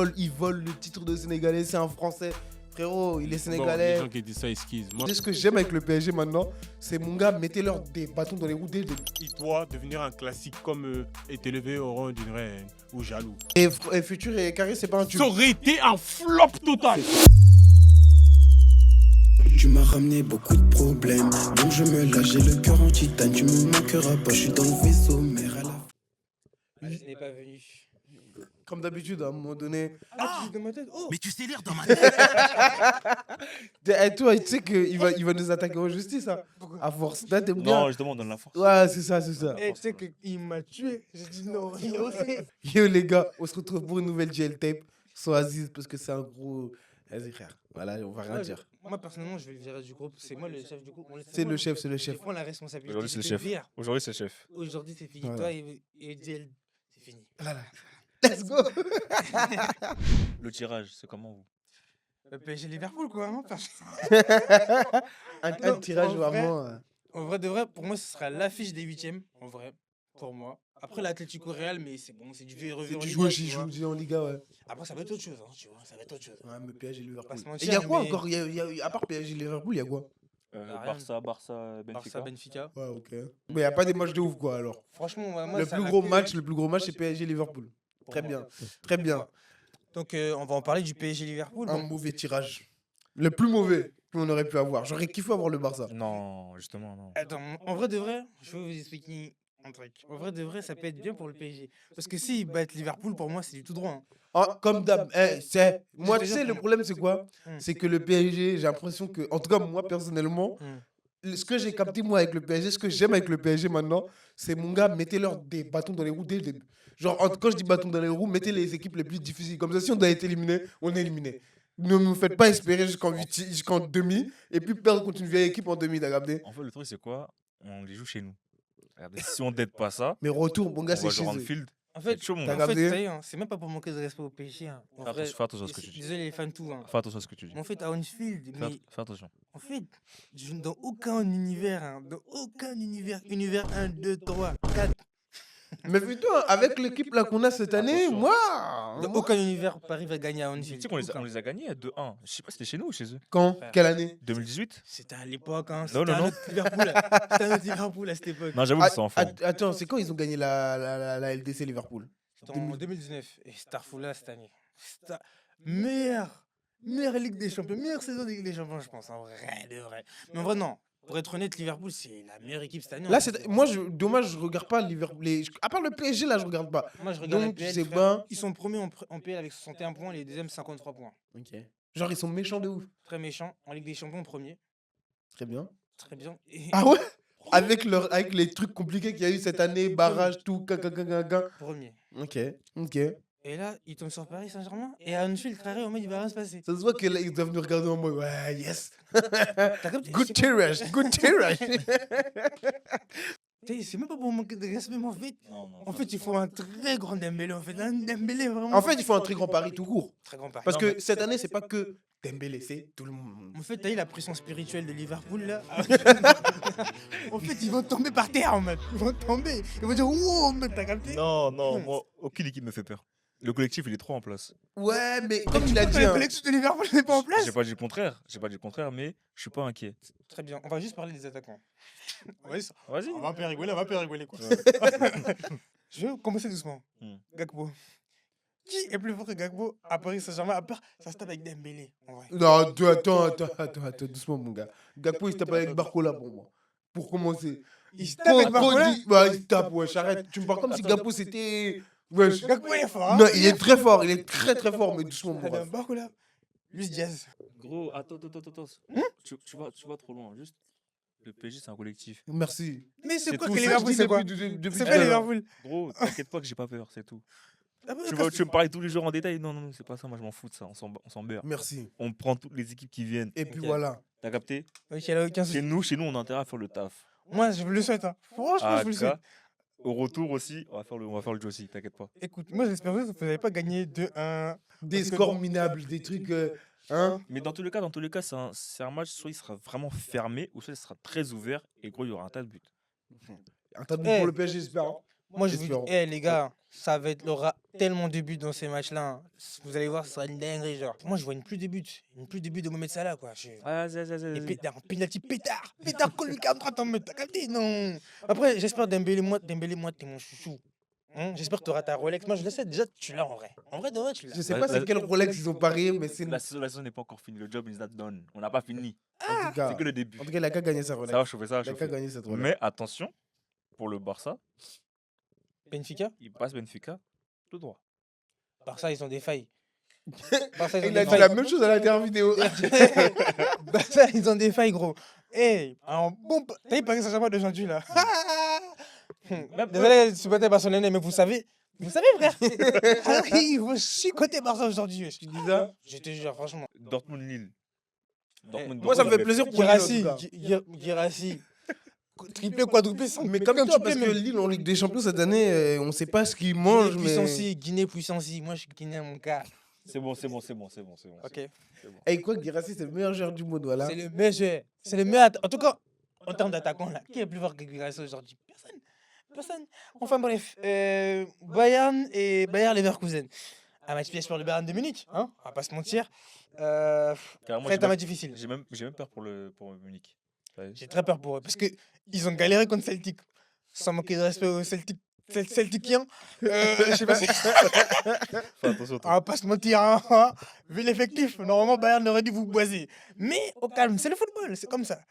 vole le titre de Sénégalais, c'est un Français. Frérot, il est Bon, les sénégalais. gens qui disent ça, esquissent. Moi, Ce que j'aime avec le PSG maintenant, c'est mon gars, mettez-leur des bâtons dans les roues dès le début. il doit devenir un classique comme est élevé au rang d'une reine ou jaloux. Et Futur et Carré, c'est pas un tube. Ça aurait été un flop total. Tu m'as ramené beaucoup de problèmes, donc je me lâche, j'ai le cœur en titane, tu me manqueras pas, je suis dans le vaisseau, mère à la... Je n'ai pas venu. Comme d'habitude, à un moment donné. Ah, tu es dans ma tête. Oh. Mais tu sais lire dans ma tête. Et toi, tu sais qu'il va nous attaquer en justice, hein. À force. Là, t'aimes bien. Non, justement, on donne la force. Ouais, c'est ça, c'est ça. Eh, tu sais qu'il m'a tué. J'ai dit non, il a osé. Yo, les gars, on se retrouve pour une nouvelle GL tape. Soit Aziz, parce que c'est un gros. Vas-y, frère. Voilà, on va rien dire. Moi, personnellement, je vais le virer du groupe. C'est moi le chef du groupe. C'est le chef, c'est le Je chef. prends la responsabilité. Aujourd'hui, c'est le je te chef. vire. Aujourd'hui, c'est le chef. Aujourd'hui, c'est fini. Voilà. Toi et DL, c'est fini. Voilà. Let's go. Le tirage, c'est comment vous? Le PSG Liverpool, quoi. Hein, Un tirage en vrai, vraiment. En vrai, de vrai, pour moi, ce sera l'affiche des huitièmes. En vrai, pour moi. Après l'Atlético Real, mais c'est bon, c'est du vieux et revu C'est en du Liga, joueur tu qui vois. joue en Liga, ouais. Après, ça va être autre chose, hein, tu vois. Ça va être autre chose. Ouais, mais PSG Liverpool. Pas se Et mentir, il y a quoi mais- encore À part PSG Liverpool, il y a quoi rien. Barça, Barça, Benfica. Benfica. Ouais, ok. Mais il n'y a pas des matchs de ouf, quoi, alors. Franchement, ouais, moi, Le ça plus va gros que- match, c'est PSG Liverpool. pour Très moi. bien. Très bien. Donc, on va en parler du PSG Liverpool. Un mauvais tirage. Le plus mauvais qu'on aurait pu avoir. J'aurais kiffé avoir le Barça. Non, justement, non. Attends, en vrai de vrai, je vais vous expliquer un truc. En vrai de vrai, ça peut être bien pour le PSG. Parce que s'ils battent Liverpool, pour moi, c'est du tout droit. Hein. Ah, comme d'hab, moi, tu sais, le problème, c'est quoi? Hmm. C'est que le PSG, j'ai l'impression que, en tout cas, moi, personnellement, ce que j'ai capté, moi, avec le PSG, ce que j'aime avec le PSG maintenant, c'est, mon gars, mettez-leur des bâtons dans les roues dès le début. Genre, quand je dis bâtons dans les roues, mettez les équipes les plus difficiles. Comme ça, si on doit être éliminé, on est éliminé. Ne me faites pas espérer jusqu'en demi, et puis perdre contre une vieille équipe en demi, t'as capté? En fait, le truc, c'est quoi? On les joue chez nous. Regardez, si on n'aide pas ça, Mais retour, mon gars, on c'est va chez jouer en eux. field. En C'est fait, chaud, mon t'as gars. en fait, regardé ça y est, hein, c'est même pas pour manquer de respect au PSG. Hein. En vrai, Fais attention à ce que tu dis. Désolé les fans tout. Hein. Fais attention à ce que tu dis. Mais en fait, à Anfield, mais Fais attention. en fait, dans aucun univers, hein, dans aucun univers 1, 2, 3, 4, Mais putain, avec l'équipe là qu'on a cette année, Attention. moi, dans aucun univers, Paris va gagner à Tu Anfield. sais qu'on Aucun. les a gagnés à 2-1. Je sais pas si c'était chez nous ou chez eux. quand? Quelle année? 2018? C'était à l'époque, hein. Non, C'était non, un non. autre Liverpool. C'était un autre Liverpool à cette époque. Non, j'avoue que c'est en forme. Attends, c'est quand ils ont gagné la LDC Liverpool? C'était en 2019. Et Starful là cette année. Meilleure Ligue des Champions, meilleure saison de Ligue des Champions, je pense, en vrai, de vrai. Mais en vrai, non. Pour être honnête, Liverpool, c'est la meilleure équipe cette année. Là, en fait. moi, dommage, je regarde pas Liverpool. À part le PSG, là, je regarde pas. Moi, je regarde Donc, la PL, c'est frère. ben. Ils sont premiers en PL avec 61 points, les deuxièmes 53 points. Ok. Genre, ils sont méchants de ouf. Très méchant. En Ligue des Champions, premier. Très bien. Très bien. Et Ah ouais? Avec les trucs compliqués qu'il y a eu cette année, barrage, tout, premier. Ok, ok. Et là, ils tombent sur Paris Saint-Germain. Et à Anfield, carré, en mode, il va rien se passer. Ça se voit qu'ils doivent nous regarder en mode, ouais, yes. T'as capté? Good tirage, good tirage. C'est même pas pour manquer de respect, mais en fait, Non, non. en fait, il faut un très grand Dembélé. En fait, un Dembélé vraiment. En fait, il faut un très grand pari tout court. très grand pari. Parce Non, que mais- cette année, c'est pas que Dembélé, c'est tout le monde. En fait, t'as eu la pression spirituelle de Liverpool là. En fait, ils vont tomber par terre en mode. Ils vont tomber. Ils vont dire wow, mec, t'as capté? Non, non, moi, aucune équipe me fait peur. Le collectif, il est trop en place. Ouais, mais comme il a dit, Le hein, collectif de Liverpool n'est pas en place. J'ai pas dit le contraire. J'ai pas dit le contraire, mais je suis pas inquiet. Très bien. On va juste parler des attaquants. Vas-y. On va un peu rigoler, quoi. Je vais commencer doucement. Gakpo. Qui est plus fort que Gakpo à Paris Saint-Germain à part ça se tape avec Dembélé en vrai. non, attends, doucement, mon gars. Gakpo, il se tape avec Barcola pour moi. Pour commencer. Il se tape avec Barcola. Bah, il se tape, wesh, arrête. Tu me parles comme si Gakpo c'était. Wesh. Gakpo il est fort. Hein. Non, il est très fort, il est très très fort, mais doucement, mon Très bien, ref. Barcola. Luis Diaz. Gros, attends. Tu vas trop loin. Juste, le PSG, c'est un collectif. Merci. Mais c'est C'est quoi tout que ça, Liverpool c'est quoi? Depuis C'est tout quoi à l'heure. Liverpool? Gros, t'inquiète pas que j'ai pas peur, c'est tout. Ah bon, Tu veux me parler tous les jours en détail? Non, c'est pas ça. Moi, je m'en fous de ça. On s'en beurre. Merci. On prend toutes les équipes qui viennent. Et puis Ok. voilà. T'as capté? Ok, là, aucun souci. Chez nous, on a intérêt à faire le taf. Moi, je vous le souhaite. Hein. Franchement, je vous le souhaite. Au retour aussi, on va faire le jeu aussi, t'inquiète pas. Écoute, moi, j'espère que vous n'allez pas gagner 2-1. Des Parce que scores bon- minables, des trucs. Hein? Mais dans tous les cas, c'est un match, soit il sera vraiment fermé, ou soit il sera très ouvert, et gros, il y aura un tas de buts. Un tas de buts Eh. pour le PSG, j'espère. Hein. Moi, je vous dis, Espérons. les gars, ça va être l'aura tellement de buts dans ces matchs-là. Hein. Vous allez voir, ce sera une dinguerie. Genre. Moi, je vois une plus de buts. Une plus de buts de Mohamed Salah, quoi. Et un penalty pétard. Pétard, quand le 43 t'en mets. T'as capté? Non. Après, j'espère Dembélé, moi, t'es mon chouchou. Hein, j'espère que tu auras ta Rolex. Moi, je le sais. Déjà, tu l'as en vrai. En vrai, de vrai, tu l'as. Je sais pas c'est quel Rolex ils ont parié, mais c'est La saison n'est pas encore finie. Le job is not done. On n'a pas fini. en tout cas. C'est que le début. En tout cas, il a qu'à gagner sa Ça Rolex. va chauffer, ça va Il a qu'à chauffer. gagner cette Rolex. Mais attention, pour le Barça, Benfica, il passe Benfica tout droit. Barça, ils ont des failles. Barça, ils ont Il a des dit la failles. même chose à la vidéo. Barça, ils ont des failles, gros. Hey, un bon. T'as vu Paris Saint-Germain d'aujourd'hui, là? Désolé, supporter barcelonais, mais vous savez, frère. Alors, ils vont chicoter Barça aujourd'hui. Tu dis ça? Je te jure, franchement. Dortmund-Lille. Moi, ça me fait plaisir pour Lille, en Girassi, tout cas. Girassi. Triplé, quadruplé, sans Mais comme toi, parce que Lille en Ligue des Champions cette année, on sait pas ce qu'ils mangent, mais. Guinée puissance. Moi, je suis Guinéen, mon gars. C'est bon. Ok. Et quoi, Guirassy, c'est le meilleur joueur du monde, voilà. C'est le meilleur joueur. C'est le meilleur. En tout cas, en termes d'attaquant, là, qui est plus fort que Guirassy aujourd'hui? Personne. Enfin bref, Bayern et Bayer Leverkusen. Un match piège pour le Bayern de Munich, hein, on va pas se mentir. Carrément, Ça va être un match difficile. J'ai même peur pour Munich. J'ai très peur pour eux parce qu'ils ont galéré contre Celtic. Sans manquer de respect aux Celtiquiens. Je sais pas si. Fais attention, On va pas se mentir, hein. Vu l'effectif, normalement Bayern aurait dû vous boiser. Mais au calme, c'est le football, c'est comme ça.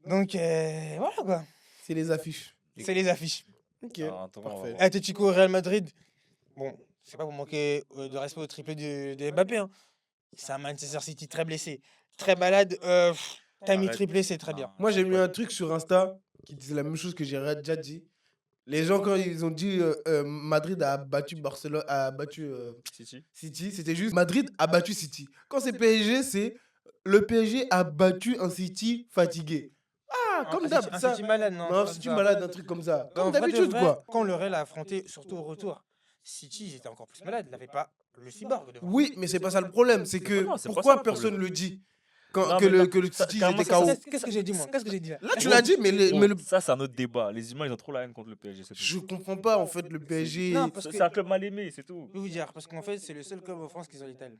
Donc voilà quoi. C'est les affiches. C'est les affiches. Ok. Parfait. Atletico Real Madrid. Bon, c'est pas pour manquer de respect au triplé de Mbappé. Hein. C'est un Manchester City très blessé, très malade. T'as mis Arrête. triplé, c'est très bien. Moi, j'ai mis un truc sur Insta qui disait la même chose que j'ai déjà dit. Les gens, quand ils ont dit Madrid a battu Barcelone, a battu City, c'était juste Madrid a battu City. Quand c'est PSG, c'est le PSG a battu un City fatigué. Ah, comme d'hab, Un ça. City malade, non. Non, c'est City pas ça. malade, un truc comme ça. En Comme vrai de d'habitude, vrai, quoi. Quand le Real a affronté, surtout au retour, City, ils étaient encore plus malades. Ils n'avaient pas le cyborg devant. Oui, mais c'est pas ça le problème. C'est que Non, c'est pas ça pourquoi le personne problème. le dit quand, Non, que, mais que le ça- City carrément, était ça, KO. Qu'est-ce que j'ai dit, moi? Qu'est-ce que j'ai dit là? Là, tu l'as dit, mais, mais le... Ça, c'est un autre débat. Les humains, ils ont trop la haine contre le PSG. c'est tout. je comprends pas, en fait, le PSG. Non, parce que C'est un club mal aimé, c'est tout. je vais vous dire, parce qu'en fait, c'est le seul club en France qui ont l'Italie.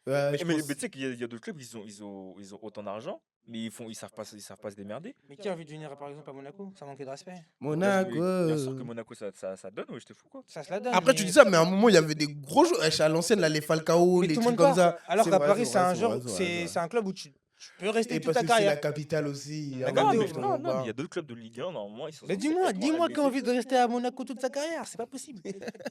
Ouais, Mais, je mais pense- tu sais qu'il y a d'autres clubs, ils ont autant d'argent, mais ils savent pas se démerder. Mais qui a envie de venir, par exemple, à Monaco? Ça manquait de respect. Monaco. Bien sûr que Monaco, ça donne, ouais, je te fous quoi. Ça se la donne. Après, tu dis ça, mais à un moment, il y avait des gros joueurs. À l'ancienne, là, les Falcao, Mais les tout le trucs monde comme part. ça. Alors C'est qu'à vrai, Paris, c'est c'est vrai, un c'est genre, vrai, c'est vrai. c'est un club où tu peux rester Et toute parce ta que c'est la carrière. capitale aussi. il y a D'accord, un mais peu Non, de non, gens mais là-bas. il y a d'autres clubs de Ligue 1, normalement, ils sont. Mais dis-moi qui a envie de rester à Monaco toute sa carrière? C'est pas possible.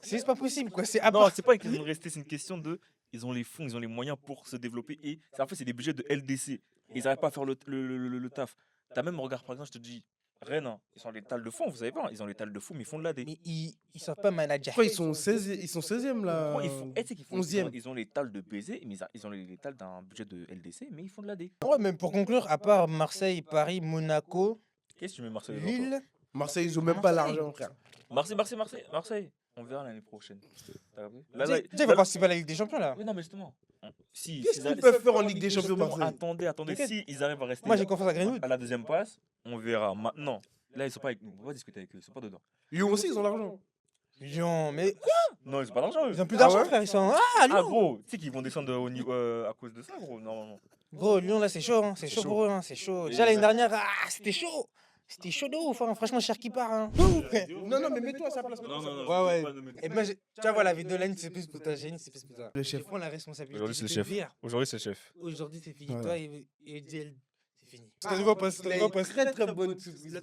C'est juste pas possible, quoi. C'est à Non, part. c'est pas une question de rester, c'est une question de. Ils ont les fonds, ils ont les moyens pour se développer. Et en fait, c'est des budgets de LDC. Et ils n'arrivent pas à faire le taf. T'as même, regarde, par exemple, je te dis, Rennes, hein, ils sont l'étal de fond, vous savez pas, ils ont l'étal de fond, mais ils font de l'AD. Mais ils savent pas manager. Pourquoi ils sont 16e là Pourquoi ils font, tu sais qu'ils font, 11e. ils ont l'étal de baiser, mais ils ont l'étal d'un budget de LDC, mais ils font de l'AD. Ouais, mais pour conclure, à part Marseille, Paris, Monaco, Qu'est-ce que tu mets Marseille devant toi Lille. Marseille, ils ont même pas Marseille. l'argent, frère. Marseille. On verra l'année prochaine. T'as compris Tu sais, ils vont participer à la Ligue des Champions là. Oui, non, mais justement. Si, Qu'est-ce s'ils qu'ils arri- peuvent faire en Ligue des Champions, justement, Marseille? Attendez. T'inquiète. Si ils arrivent à rester Moi j'ai confiance à Greenwood. à la deuxième passe, on verra. Maintenant, là, ils sont pas avec nous. On va pas discuter avec eux. Ils sont pas dedans. Lyon aussi, ils ont l'argent. Lyon, mais Non, ils ont pas d'argent. eux. ils ont plus Ah d'argent, ouais frère. Ils sont. Ah, Ah, Lyon. gros, tu sais qu'ils vont descendre au niveau, à cause de ça, gros. Non. Gros, Lyon là, c'est chaud. Hein. C'est chaud pour eux. Hein. C'est chaud. Déjà l'année dernière, c'était chaud. C'était chaud de ouf. Hein. Franchement, cher qui part. Hein. Non, mais mets-toi à sa place. Ouais. Et moi, tu vas voir la vidéo là, c'est plus pour toi. J'ai c'est plus pour toi. Le chef. Prends la responsabilité. Aujourd'hui, c'est le de chef. te dire, Aujourd'hui, c'est le chef. Aujourd'hui, c'est fini. Voilà. Toi et DL, c'est fini. C'est un nouveau poste. Il a une très très bonne.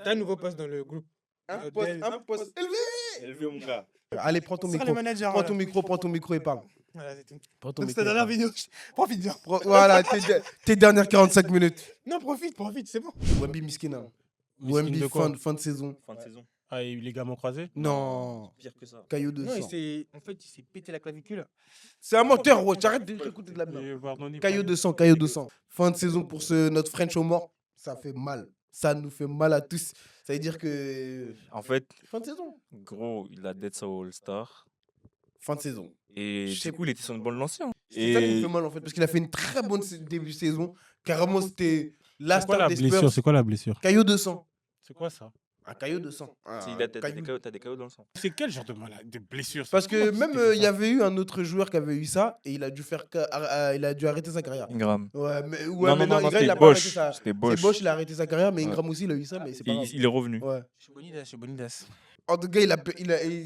T'as un nouveau poste dans le groupe. Un DL. poste élevé. Élevé, mon gars. Allez, prends ton Ce sera micro. le manager. Prends ton micro et parle. Voilà, c'est tout. Prends ton Donc, micro. c'était la dernière vidéo. Profite bien. Voilà, tes dernières 45 minutes. Non, profite, c'est bon. Wemby Miskina. Miskin Wemby, de quoi fin de saison. Fin de saison. Ah, et les gamins croisés Non. Pire que ça. Caillot de Non, sang. en fait, il s'est pété la clavicule. C'est un menteur, ouais. J'arrête d'écouter de la merde. Pardonnez, Caillot de sang, caillot de sang. Fin de saison pour notre French au mort. Ça fait mal. Ça nous fait mal à tous. Ça veut dire que. En fait, Fin de saison. gros, il a dead sa All-Star. Fin de saison. Et Je sais du coup, il était sur une bonne lancée. hein. C'est ça qui me Et fait mal en fait. Parce qu'il a fait une très bonne début de saison. Carrément, c'était la C'est quoi star la des blessure Spurs. C'est quoi la blessure Caillot de sang. C'est quoi ça Un caillot de sang. T'as des caillots dans le sang. C'est quel genre de blessure ça? Parce que Comment même tu t'es fait il y ça? avait eu un autre joueur qui avait eu ça et il a dû arrêter sa carrière. Ingram. Ouais, mais Non, Ingram, il a c'était pas arrêté Bosch. sa. C'était C'est Bosch. Bosch, il a arrêté sa carrière, mais Ouais. Ingram aussi, il a eu ça, mais c'est pas grave. Il est revenu. Ouais. Chez Bonidas. En tout cas,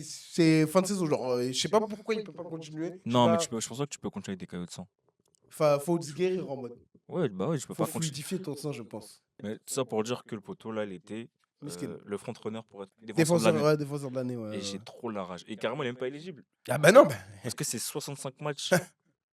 c'est fin de saison. Genre, je sais pas pourquoi il peut pas continuer. Je sais Non, mais pas. je pense pas que tu peux continuer avec des caillots de sang. Enfin, faut se guérir en mode. Ouais, bah ouais, je peux Faut pas continuer. fluidifier ton sang, je pense. Mais tout ça pour dire que le poteau, là, il était Miskin. le front-runner pour être défenseur de Défenseur, l'année. ouais, défenseur de l'année, ouais. Et j'ai trop la rage. Et carrément, il est même pas éligible. Ah bah non, bah, Parce que c'est 65 matchs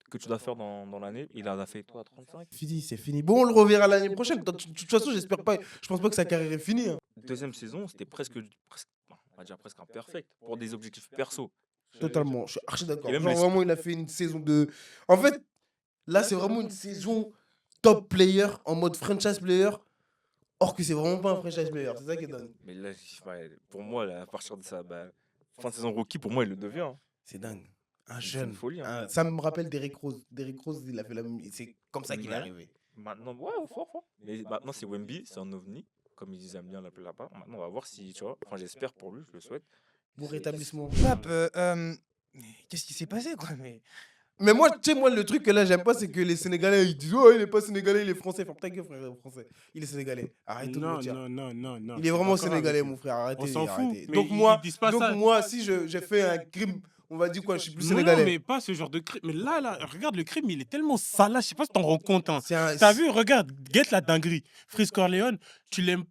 que tu dois faire dans l'année. Il en a fait, toi, 35. fini, c'est fini. Bon, on le reverra l'année prochaine. De toute façon, j'espère pas. Je pense pas que sa carrière est finie. Hein. Deuxième saison, c'était presque, on va dire presque imperfect pour des objectifs perso. Totalement, je suis archi d'accord. Et même Genre, les- vraiment, il a fait une saison de. En fait, là, c'est vraiment une saison top player en mode franchise player. Or que c'est vraiment pas un franchise player. C'est ça qui est dingue. Mais là, pour moi, là, à partir de ça, fin de saison rookie, pour moi, il le devient. Hein. C'est dingue. Un C'est jeune. une folie. Hein. Ça me rappelle Derrick Rose. Derrick Rose, il a fait la même. C'est comme ça qu'il est Ouais. arrivé. Maintenant, ouais, fort. Mais maintenant, c'est Wemby, c'est un ovni, comme ils aiment bien l'appeler là-bas. Maintenant, on va voir si, tu vois, enfin, j'espère pour lui, je le souhaite. Bon rétablissement. Pape, qu'est-ce qui s'est passé, quoi? Mais moi, tu sais, moi, le truc que là, j'aime pas, c'est que les Sénégalais, ils disent, oh, il est pas Sénégalais, il est français. Ferme ta gueule, frère, il est français. Il est Sénégalais. Arrête de Non, mentir. non. Il je est suis vraiment d'accord Sénégalais, avec mon eux. frère. Arrêtez. On s'en fout. arrêtez. Mais Donc, ils disent pas ça. moi, si j'ai fait un crime, on va dire quoi, je suis plus Non, Sénégalais. mais pas ce genre de crime. Mais là, regarde le crime, il est tellement salace. Je sais pas si t'en rends compte. Hein. C'est un. T'as vu, regarde, guette la dinguerie. Frisk Corleone, tu l'aimes.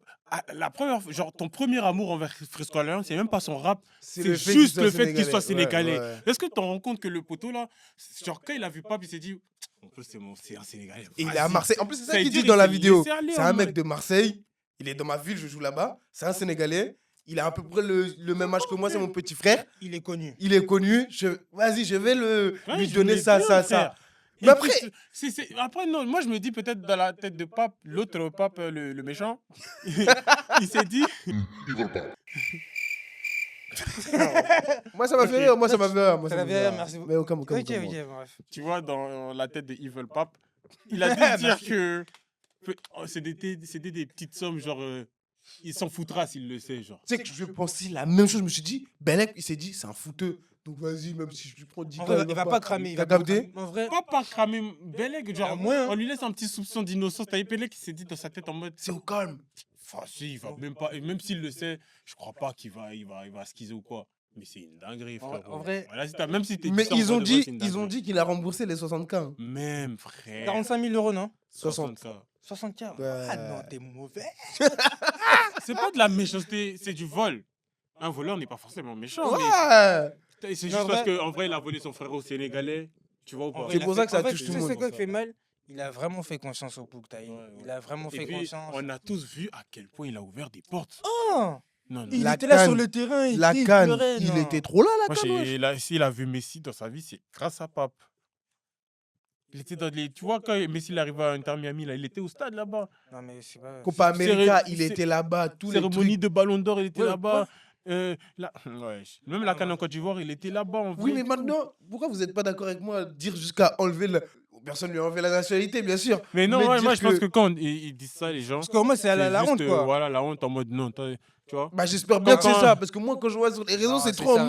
La première, genre ton premier amour envers Frisk Corleone, c'est même pas son rap, c'est juste le fait qu'il soit sénégalais. Ouais. Est-ce que tu te rends compte que le poteau là, genre quand il a vu Pape, il s'est dit, en plus c'est un Sénégalais. Et il est Vas-y. à Marseille. En plus, c'est ça Ça veut qu'il dire, dit dans il la s'est vidéo. laissé aller C'est en un mec mode- de Marseille. Il est dans ma ville, je joue là-bas. C'est un Sénégalais. Il a à peu près le même âge que moi, c'est mon petit frère. Il est connu. Il est connu. Vas-y, je vais Ouais, lui je donner voulais ça, bien, ça, frère. ça. Et Mais puis, après- après, non, moi je me dis peut-être dans la tête de Pape, l'autre Pape, le méchant, il s'est dit, Moi, ça m'a fait rire. Moi, ça m'a fait rire. Ça m'avait rire, merci beaucoup. Mais aucun, Ok, bref. tu vois, dans la tête de Evil Pape, il a dû dire que c'était des petites sommes, genre, il s'en foutra s'il le sait, genre. Tu sais que je pensais la même chose. Je me suis dit, Belek, il s'est dit, c'est un fouteux. Donc vas-y, même si je lui prends 10 En cas, vrai, il va pas cramer. T'as capté? En vrai, Pas cramer Belek, genre, Ah, moins, hein. on lui laisse un petit soupçon d'innocence. T'as Belek qui s'est dit dans sa tête en mode, C'est au calme. enfin, si, il va même pas, et même s'il le sait, je crois pas qu'il va schizo ou quoi. Mais c'est une dinguerie, frère. En vrai- Voilà, même si t'es Mais dit ça en ils ont vrai de vrai, dit, c'est une ils ont dinguerie. dit qu'il a remboursé les 60K. hein. Même, frère. 45 000 euros, non? 60. 60K. 60K. Ouais. Ah non, t'es mauvais. C'est pas de la méchanceté, c'est du vol. Un voleur n'est pas forcément méchant. Ouais. Mais c'est Non, juste parce vrai- qu'en vrai, il a volé son frère au Sénégalais. Tu vois ou pas? En vrai, C'est il a pour fait- ça que ça en fait, touche tout le tu sais monde. c'est quoi qui fait mal? Il a vraiment fait confiance au Pouktaï. Ouais, ouais. Il a vraiment Et fait puis, confiance. on a tous vu à quel point il a ouvert des portes. Oh, Non, non. il La était là canne. sur le terrain. La il canne, pleurait, il non. était trop là, la Moi, canne. wesh. s'il a vu Messi dans sa vie, c'est grâce à Pape. Il était dans les. Tu vois, quand Messi il arrivait à Inter Miami, là, il était au stade là-bas. Non, mais c'est pas. Copa América, il c'est- était là-bas, tous les Cérémonie trucs. de Ballon d'Or, il était Ouais, là-bas. Ouais. Même la canne en Côte d'Ivoire, il était là-bas. En Oui, vrai. mais maintenant, pourquoi vous n'êtes pas d'accord avec moi à dire jusqu'à enlever la... Personne lui a enlevé la nationalité, bien sûr. Mais non, Mais ouais, dire moi, je pense que- que quand ils disent ça, les gens. Parce qu'au moins, c'est la juste, honte, quoi. Voilà, la honte en mode non, tu vois. Bah, j'espère bien que c'est Quand- ça, parce que moi, quand je vois sur les réseaux, Non, c'est c'est trop ça,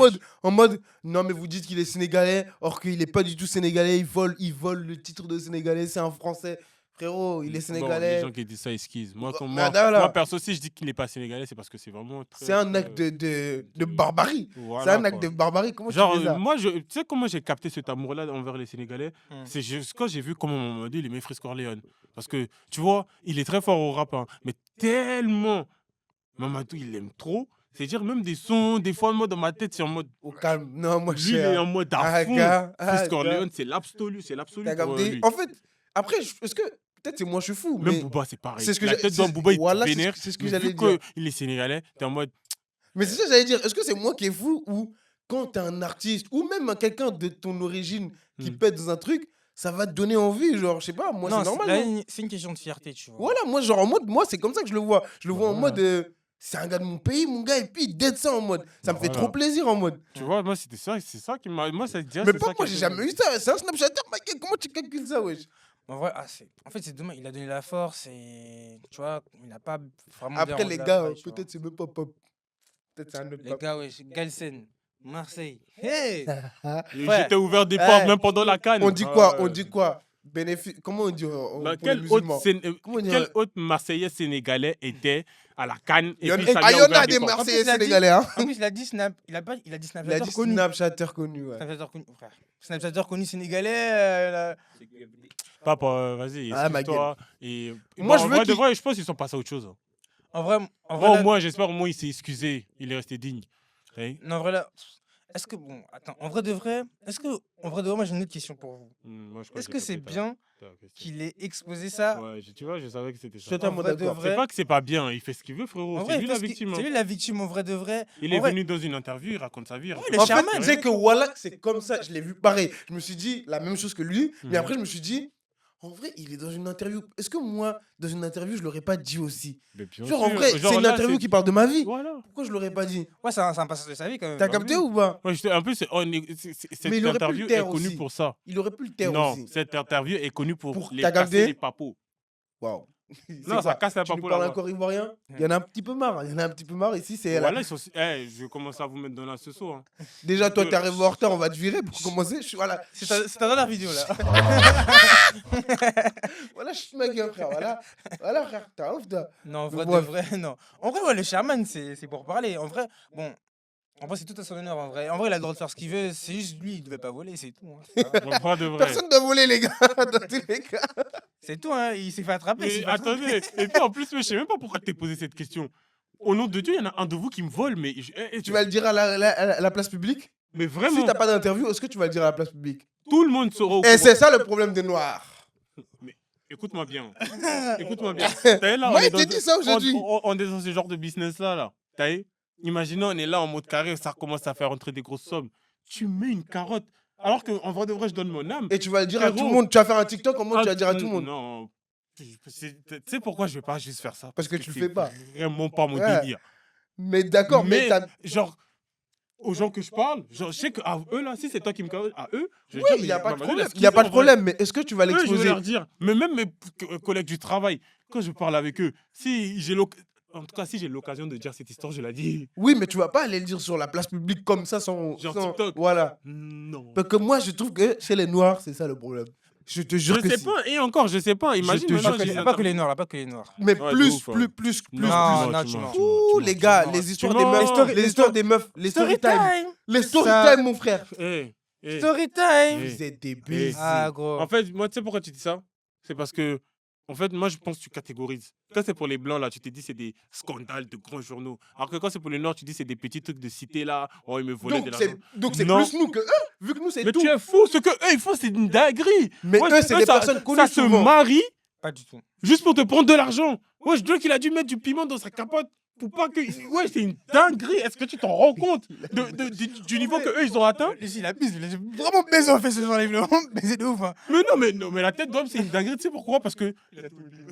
en mode, non, mais vous dites qu'il est sénégalais, or qu'il est pas du tout sénégalais, il vole le titre de sénégalais, c'est un français. Frérot, il est Bon, les sénégalais. gens qui disent ça, excusent. Moi, Bah, moi, voilà. moi, perso, si je dis qu'il n'est pas sénégalais, c'est parce que c'est vraiment. Très, C'est un acte de barbarie. Voilà, C'est un acte quoi. de barbarie. Comment Genre, tu fais ça? moi, tu sais comment j'ai capté cet amour-là envers les Sénégalais Hmm. C'est juste quand j'ai vu comment Mamadou il aimait Frisk Corleone. Parce que, tu vois, il est très fort au rap, hein, mais tellement Mamadou, il l'aime trop. C'est-à-dire, même des sons, des fois, moi, dans ma tête, c'est en mode. Au calme. Non, moi, Lui, il est en mode à fond. Frisk gars. Corleone, c'est l'absolu. C'est l'absolu. T'as pour, capté? lui. En fait, après, est-ce que. Peut-être c'est moi, je suis fou. Même Mais, Booba, c'est pareil. c'est ce que la j'ai- tête c'est- d'un Booba, il voilà, te c'est ce- vénère. c'est ce que mais j'allais vu dire. qu'il est sénégalais, t'es en mode. mais c'est ça, j'allais dire. Est-ce que c'est moi qui est fou ou quand t'es un artiste ou même quelqu'un de ton origine qui Hmm. pète dans un truc, ça va te donner envie? Genre, je sais pas, moi, Non, c'est normal. là, non c'est une question de fierté, tu vois. Voilà, moi, genre en mode, moi, c'est comme ça que je le vois. Je le vois en Voilà. mode, c'est un gars de mon pays, mon gars, et puis il dead ça en mode. Ça me fait Voilà. trop plaisir en mode. Tu vois, moi, c'est ça qui m'a. Moi, ça déjà, Mais c'est pas ça qui moi, a j'ai fait- jamais eu ça. C'est un Snapchatter, ma gueule. Comment tu calcules ça, wesh? En vrai, en fait, c'est dommage. Il a donné la force et tu vois, il n'a pas vraiment bien Après, rendu les la gars, paille, tu vois. peut-être c'est même pas pop. Peut-être c'est un autre Les pop. gars, ouais, Galsen, Marseille. Hey! Et Frère, j'étais ouvert des Ouais. portes même pendant la canne. On dit quoi? On dit quoi? Bénéfice. Comment on dit Bah, pour les musulmans? Comment on dit quel autre Marseillais sénégalais était à la canne Il et y en puis a, ça ah, lui il a y en ouvert a des des portes. Marseillais il a dit- sénégalais, hein? En plus, il a dit Il a dit Snapchatter connu. Snapchatter connu, ouais. Snapchatter connu, frère. Snapchatter connu sénégalais. Papa, vas-y, Ah, ma excuse-toi. Et Moi, je en veux vrai, de qu'il- vrai, je pense qu'ils sont passés à autre chose. En vrai, Moi, au là- moins, j'espère au moins il s'est excusé. Il est resté digne. Hey. non, en vrai, là. Est-ce que, bon, attends, en vrai de vrai, moi j'ai une autre question pour vous. Moi, je crois Est-ce j'ai que c'est compris bien ta question. qu'il ait exposé ça? Ouais, tu vois, je savais que c'était Je ça. suis totalement vrai de d'accord. vrai. C'est pas que c'est pas bien, il fait ce qu'il veut, frérot. En C'est vrai, lui la victime. c'est hein. lui la victime, en vrai de vrai. Il En est vrai, venu dans une interview, il raconte sa vie. il raconte le sa En vie, fait, Sherman, tu c'est sais que Wallach, c'est comme ça. Je l'ai vu pareil. Je me suis dit la même chose que lui. Mais Mhm. après, je me suis dit, en vrai, il est dans une interview. Est-ce que moi, dans une interview, je l'aurais pas dit aussi? Mais bien Genre, en sûr. vrai, Genre c'est une là, interview qui parle de ma vie. Voilà. Pourquoi je l'aurais pas dit? ouais, c'est un passage de sa vie quand même. T'as bah capté oui. ou pas? Ouais, en plus, cette Mais il aurait pu interview le taire est connue aussi. pour ça. Il aurait pu le taire Non, aussi. cette interview est connue pour les t'as capté? casser les papos. Waouh. Non, ça casse la Tu nous papo parles là-bas. encore ivoirien? Il y en a un petit peu marre. Il y en a un petit peu marre ici. C'est Voilà, je commence à vous mettre dans la sauce. Hein. Déjà, toi, t'es arrivé en retard. On va te virer pour commencer. Voilà. C'est ta dernière vidéo là. Voilà, je suis ma gueule, frère. Voilà, frère. T'as ouf, toi. Non, en Mais vrai de bref. vrai, non. En vrai, ouais, le Sherman, c'est pour parler. En vrai, bon. En vrai, c'est tout à son honneur, en vrai. En vrai, il a le droit de faire ce qu'il veut. C'est juste lui, il devait pas voler, c'est tout. Hein. C'est pas- En vrai de vrai. Personne ne doit voler, les gars. Dans tous les cas. C'est tout, hein. Il s'est fait attraper. il s'est Mais fait attraper. attendez, et puis en plus, je sais même pas pourquoi t'es posé cette question. Au nom de Dieu, il y en a un de vous qui me vole, mais Tu vas le dire à la place publique? mais Si vraiment, t'as pas d'interview, est-ce que tu vas le dire à la place publique? tout le monde saura au Et courant. c'est ça le problème des Noirs. Écoute-moi bien. Écoute-moi bien. T'as vu, là, Moi, on est il t'a dit ça aujourd'hui. on est dans ce genre de business là. T'as vu? Imaginons, on est là en mode carré, ça commence à faire rentrer des grosses sommes. Tu mets une carotte. Alors qu'en vrai de vrai, je donne mon âme. Et tu vas le dire à tout le Frérot. monde. Tu vas faire un TikTok, comment tu vas dire à tout le monde? Non. Tu sais pourquoi je vais pas juste faire ça? Parce que tu le c'est fais pas. Vraiment pas mon Ouais. délire. Mais d'accord, mais t'as. genre, aux gens que je parle, genre, je sais qu'à eux là, si c'est toi qui me carottes, à eux, je vais Oui, dire, il n'y a mais pas de maman, problème. laisse Il n'y a pas de kiffer, en vrai. problème, mais est-ce que tu vas Eux, je vais l'exposer? leur dire. Mais même mes collègues du travail, quand je parle avec eux, si j'ai l'occasion de dire cette histoire, je la dis. Oui, mais tu vas pas aller le dire sur la place publique comme ça sans. Genre sans- TikTok. Voilà. Non. Parce que moi, je trouve que chez les Noirs, c'est ça le problème. Je te jure Je que sais si. pas, et encore, je sais pas. Imagine te maintenant, jure j'ai Pas que les noirs, là, pas que les noirs. Mais Ouais, de plus, ouf, hein. plus. Non, Non, tu tu mens, mens. tu mens, Ouh, tu les mens, gars, tu mens. les histoires Tu des mens. meufs, les histoires des meufs, les story time. Les story Ça. time, mon frère. Eh, eh, Story time. Eh. Vous êtes des baisers. Ah, gros. En fait, moi, tu sais pourquoi tu dis ça? C'est parce que, en fait, moi, je pense que tu catégorises. Quand c'est pour les blancs, là, tu te dis c'est des scandales de grands journaux. Alors que quand c'est pour les noirs, tu dis c'est des petits trucs de cité, là. Oh, ils me volaient de l'argent. Donc c'est Non. plus nous que eux, vu que nous c'est Mais tout. tu es fou, ce que eux ils font, c'est une dinguerie. Mais Ouais, eux, c'est des ça- personnes connues Ça se souvent. marie Pas du tout. juste pour te prendre de l'argent. Ouais, je dois qu'il a dû mettre du piment dans sa capote pour pas que. Ouais, c'est une dinguerie. Est-ce que tu t'en rends compte du niveau que eux ils ont atteint? Lui, il abuse. Il a vraiment baisé en fait ce jour-là. Il a vraiment baisé de ouf. Hein. Mais non, mais la tête d'homme, c'est une dinguerie. Tu sais pourquoi? Parce que